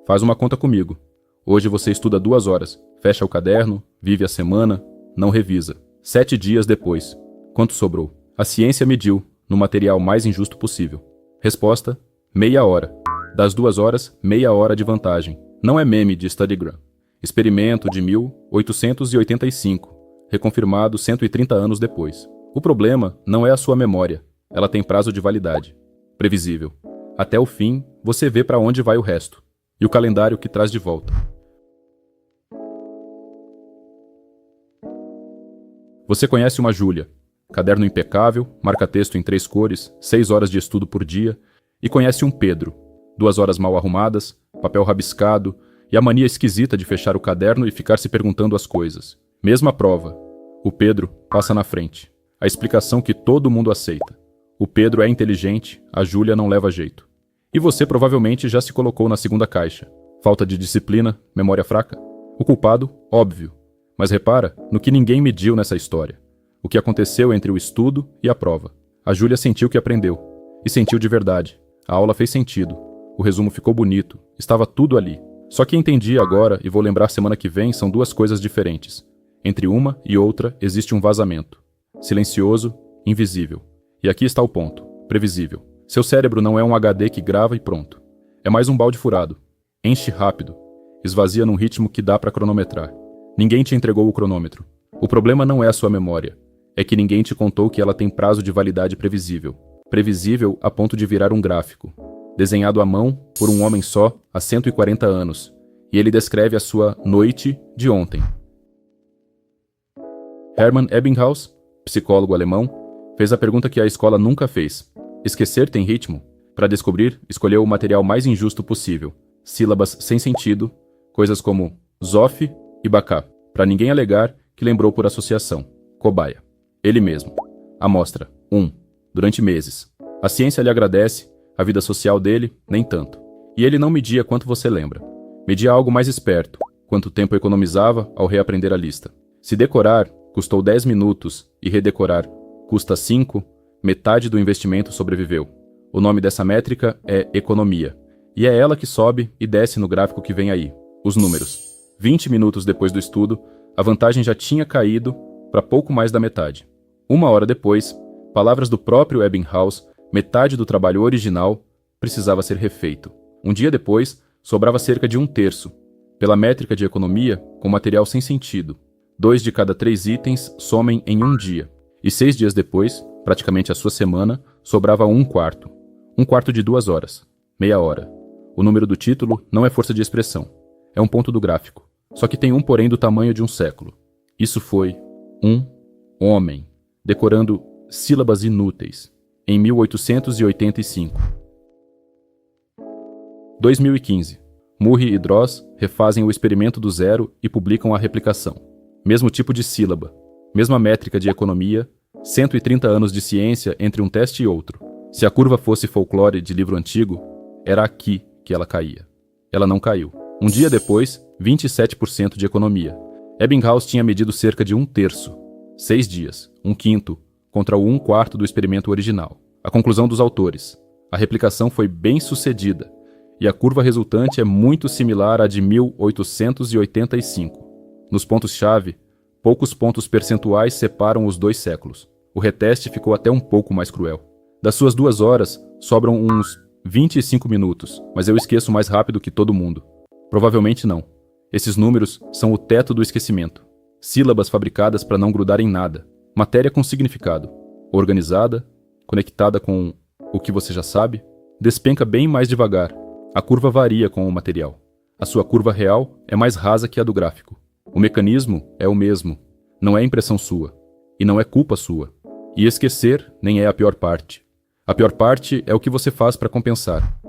Faz uma conta comigo. Hoje você estuda 2 horas, fecha o caderno, vive a semana, não revisa. 7 dias depois, quanto sobrou? A ciência mediu, no material mais injusto possível. Resposta: meia hora. Das 2 horas, meia hora de vantagem. Não é meme de StudyGram. Experimento de 1885, reconfirmado 130 anos depois. O problema não é a sua memória, ela tem prazo de validade. Previsível. Até o fim, você vê para onde vai o resto. E o calendário que traz de volta. Você conhece uma Júlia. Caderno impecável, marca-texto em 3 cores, 6 horas de estudo por dia. E conhece um Pedro. 2 horas mal arrumadas, papel rabiscado e a mania esquisita de fechar o caderno e ficar se perguntando as coisas. Mesma prova. O Pedro passa na frente. A explicação que todo mundo aceita. O Pedro é inteligente, a Júlia não leva jeito. E você provavelmente já se colocou na segunda caixa. Falta de disciplina, memória fraca. O culpado, óbvio. Mas repara no que ninguém mediu nessa história. O que aconteceu entre o estudo e a prova. A Júlia sentiu que aprendeu. E sentiu de verdade. A aula fez sentido. O resumo ficou bonito. Estava tudo ali. Só que entendi agora, e vou lembrar semana que vem, são 2 coisas diferentes. Entre uma e outra existe um vazamento. Silencioso, invisível. E aqui está o ponto. Previsível. Seu cérebro não é um HD que grava e pronto. É mais um balde furado. Enche rápido. Esvazia num ritmo que dá para cronometrar. Ninguém te entregou o cronômetro. O problema não é a sua memória. É que ninguém te contou que ela tem prazo de validade previsível. Previsível a ponto de virar um gráfico. Desenhado à mão por um homem só há 140 anos. E ele descreve a sua noite de ontem. Hermann Ebbinghaus, psicólogo alemão, fez a pergunta que a escola nunca fez. Esquecer tem ritmo? Para descobrir, escolheu o material mais injusto possível. Sílabas sem sentido, coisas como Zoff e Bacá, para ninguém alegar que lembrou por associação. Cobaia. Ele mesmo. Amostra. 1. Durante meses. A ciência lhe agradece, a vida social dele, nem tanto. E ele não media quanto você lembra. Media algo mais esperto, quanto tempo economizava ao reaprender a lista. Se decorar custou 10 minutos e redecorar custa 5, metade do investimento sobreviveu. O nome dessa métrica é economia. E é ela que sobe e desce no gráfico que vem aí. Os números. 20 minutos depois do estudo, a vantagem já tinha caído para pouco mais da metade. 1 hora depois, palavras do próprio Ebbinghaus, metade do trabalho original precisava ser refeito. Um dia depois, sobrava cerca de 1/3. Pela métrica de economia, com material sem sentido. 2 de cada 3 itens somem em 1 dia. E 6 dias depois, praticamente a sua semana, sobrava 1/4. 1/4 de 2 horas. Meia hora. O número do título não é força de expressão. É um ponto do gráfico. Só que tem um porém do tamanho de um século. Isso foi um homem, decorando sílabas inúteis, em 1885. 2015. Murray e Droz refazem o experimento do zero e publicam a replicação. Mesmo tipo de sílaba, mesma métrica de economia, 130 anos de ciência entre um teste e outro. Se a curva fosse folclore de livro antigo, era aqui que ela caía. Ela não caiu. Um dia depois, 27% de economia. Ebbinghaus tinha medido cerca de 1/3. 6 dias, 1/5, contra o 1/4 do experimento original. A conclusão dos autores. A replicação foi bem sucedida, e a curva resultante é muito similar à de 1885. Nos pontos-chave, poucos pontos percentuais separam os 2 séculos. O reteste ficou até um pouco mais cruel. Das suas 2 horas, sobram uns 25 minutos, mas eu esqueço mais rápido que todo mundo. Provavelmente não. Esses números são o teto do esquecimento. Sílabas fabricadas para não grudar em nada. Matéria com significado. Organizada, conectada com o que você já sabe, despenca bem mais devagar. A curva varia com o material. A sua curva real é mais rasa que a do gráfico. O mecanismo é o mesmo. Não é impressão sua. E não é culpa sua. E esquecer nem é a pior parte. A pior parte é o que você faz para compensar.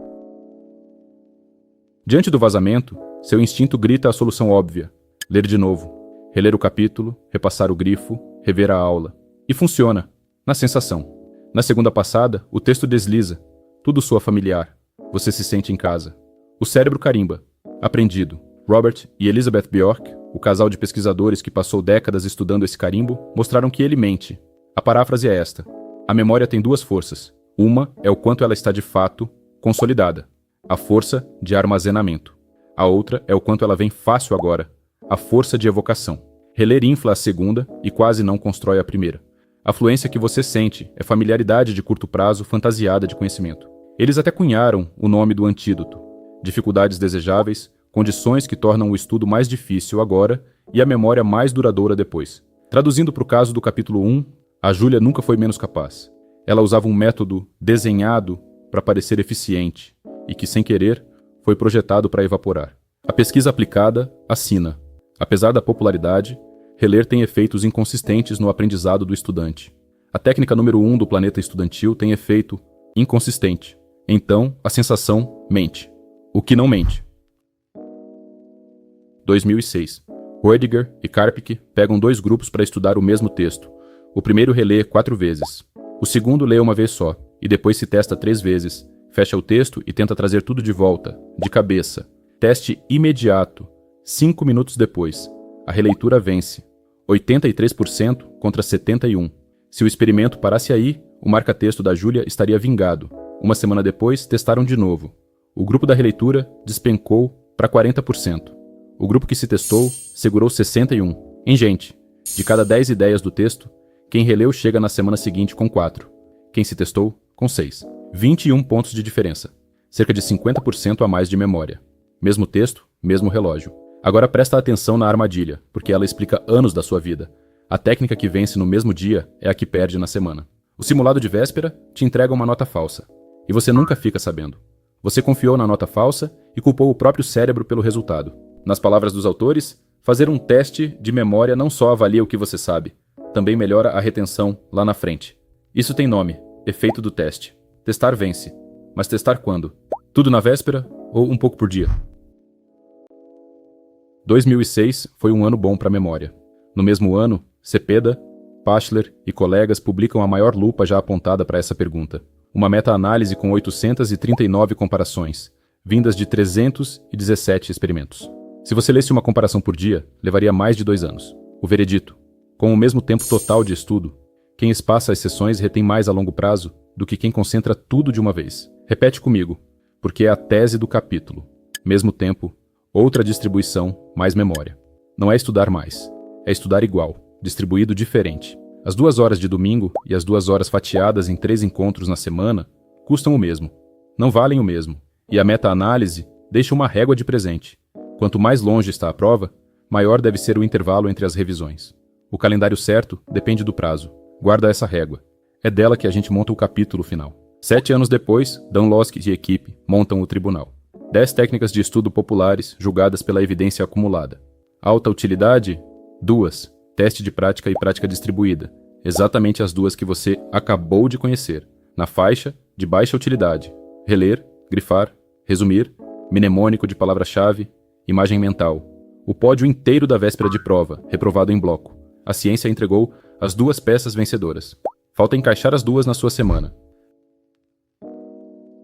Diante do vazamento, seu instinto grita a solução óbvia. Ler de novo. Reler o capítulo, repassar o grifo, rever a aula. E funciona. Na sensação. Na segunda passada, o texto desliza. Tudo soa familiar. Você se sente em casa. O cérebro carimba. Aprendido. Robert e Elizabeth Bjork, o casal de pesquisadores que passou décadas estudando esse carimbo, mostraram que ele mente. A paráfrase é esta. A memória tem 2 forças. Uma é o quanto ela está de fato consolidada. A força de armazenamento. A outra é o quanto ela vem fácil agora, a força de evocação. Reler infla a segunda e quase não constrói a primeira. A fluência que você sente é familiaridade de curto prazo fantasiada de conhecimento. Eles até cunharam o nome do antídoto. Dificuldades desejáveis, condições que tornam o estudo mais difícil agora e a memória mais duradoura depois. Traduzindo para o caso do capítulo 1, a Júlia nunca foi menos capaz. Ela usava um método desenhado para parecer eficiente e que, sem querer, foi projetado para evaporar. A pesquisa aplicada assina. Apesar da popularidade, reler tem efeitos inconsistentes no aprendizado do estudante. A técnica número 1 do planeta estudantil tem efeito inconsistente. Então, a sensação mente. O que não mente. 2006. Roediger e Karpik pegam 2 grupos para estudar o mesmo texto. O primeiro relê 4 vezes. O segundo lê uma vez só, e depois se testa 3 vezes. Fecha o texto e tenta trazer tudo de volta, de cabeça. Teste imediato. 5 minutos depois. A releitura vence. 83% contra 71%. Se o experimento parasse aí, o marca-texto da Júlia estaria vingado. Uma semana depois, testaram de novo. O grupo da releitura despencou para 40%. O grupo que se testou segurou 61%. Em gente, de cada 10 ideias do texto, quem releu chega na semana seguinte com 4. Quem se testou, com 6. 21 pontos de diferença. Cerca de 50% a mais de memória. Mesmo texto, mesmo relógio. Agora presta atenção na armadilha, porque ela explica anos da sua vida. A técnica que vence no mesmo dia é a que perde na semana. O simulado de véspera te entrega uma nota falsa. E você nunca fica sabendo. Você confiou na nota falsa e culpou o próprio cérebro pelo resultado. Nas palavras dos autores, fazer um teste de memória não só avalia o que você sabe, também melhora a retenção lá na frente. Isso tem nome, efeito do teste. Testar vence. Mas testar quando? Tudo na véspera ou um pouco por dia? 2006 foi um ano bom para a memória. No mesmo ano, Cepeda, Pachler e colegas publicam a maior lupa já apontada para essa pergunta. Uma meta-análise com 839 comparações, vindas de 317 experimentos. Se você lesse uma comparação por dia, levaria mais de 2 anos. O veredito: com o mesmo tempo total de estudo, quem espaça as sessões retém mais a longo prazo do que quem concentra tudo de uma vez. Repete comigo, porque é a tese do capítulo. Mesmo tempo, outra distribuição, mais memória. Não é estudar mais, é estudar igual, distribuído diferente. As 2 horas de domingo e as 2 horas fatiadas em 3 encontros na semana custam o mesmo, não valem o mesmo. E a meta-análise deixa uma régua de presente. Quanto mais longe está a prova, maior deve ser o intervalo entre as revisões. O calendário certo depende do prazo. Guarda essa régua. É dela que a gente monta o capítulo final. 7 anos depois, Dan Losk e equipe montam o tribunal. 10 técnicas de estudo populares julgadas pela evidência acumulada. Alta utilidade? 2. Teste de prática e prática distribuída. Exatamente as 2 que você acabou de conhecer. Na faixa de baixa utilidade. Reler, grifar, resumir, mnemônico de palavra-chave, imagem mental. O pódio inteiro da véspera de prova, reprovado em bloco. A ciência entregou as 2 peças vencedoras. Falta encaixar as 2 na sua semana.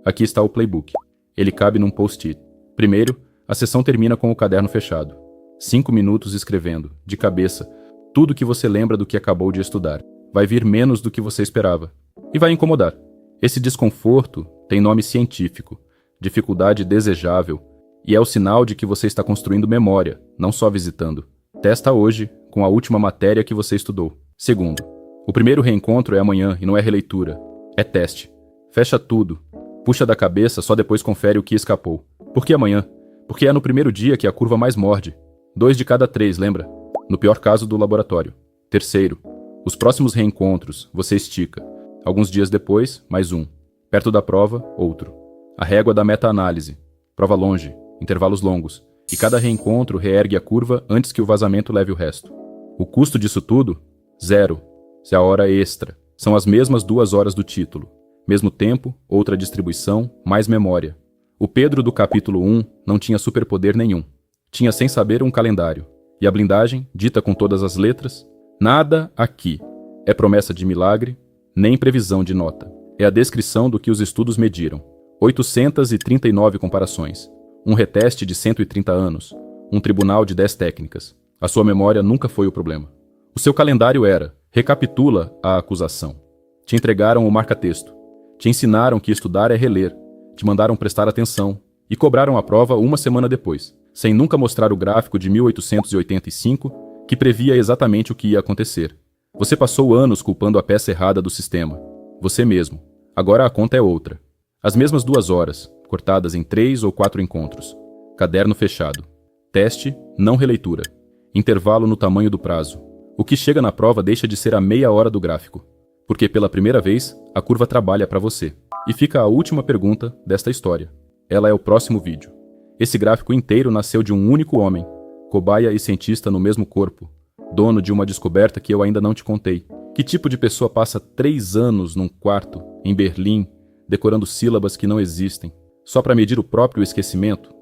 Aqui está o playbook. Ele cabe num post-it. Primeiro, a sessão termina com o caderno fechado. 5 minutos escrevendo, de cabeça, tudo que você lembra do que acabou de estudar. Vai vir menos do que você esperava. E vai incomodar. Esse desconforto tem nome científico, dificuldade desejável, e é o sinal de que você está construindo memória, não só visitando. Testa hoje com a última matéria que você estudou. Segundo, o primeiro reencontro é amanhã e não é releitura. É teste. Fecha tudo. Puxa da cabeça, só depois confere o que escapou. Por que amanhã? Porque é no primeiro dia que a curva mais morde. 2 de cada 3, lembra? No pior caso do laboratório. Terceiro, os próximos reencontros, você estica. Alguns dias depois, mais um. Perto da prova, outro. A régua da meta-análise. Prova longe, intervalos longos. E cada reencontro reergue a curva antes que o vazamento leve o resto. O custo disso tudo? 0. Se a hora extra. São as mesmas 2 horas do título. Mesmo tempo, outra distribuição, mais memória. O Pedro do capítulo 1 não tinha superpoder nenhum. Tinha sem saber um calendário. E a blindagem, dita com todas as letras, nada aqui. É promessa de milagre, nem previsão de nota. É a descrição do que os estudos mediram. 839 comparações. Um reteste de 130 anos. Um tribunal de 10 técnicas. A sua memória nunca foi o problema. O seu calendário era: recapitula a acusação. Te entregaram o marca-texto. Te ensinaram que estudar é reler. Te mandaram prestar atenção. E cobraram a prova uma semana depois. sem nunca mostrar o gráfico de 1885 que previa exatamente o que ia acontecer. Você passou anos culpando a peça errada do sistema. Você mesmo. Agora a conta é outra. As mesmas 2 horas, cortadas em 3 ou 4 encontros. Caderno fechado. Teste, não releitura. Intervalo no tamanho do prazo. O que chega na prova deixa de ser a meia hora do gráfico. Porque pela primeira vez, a curva trabalha para você. E fica a última pergunta desta história. Ela é o próximo vídeo. Esse gráfico inteiro nasceu de um único homem, cobaia e cientista no mesmo corpo, dono de uma descoberta que eu ainda não te contei. Que tipo de pessoa passa 3 anos num quarto, em Berlim, decorando sílabas que não existem, só para medir o próprio esquecimento?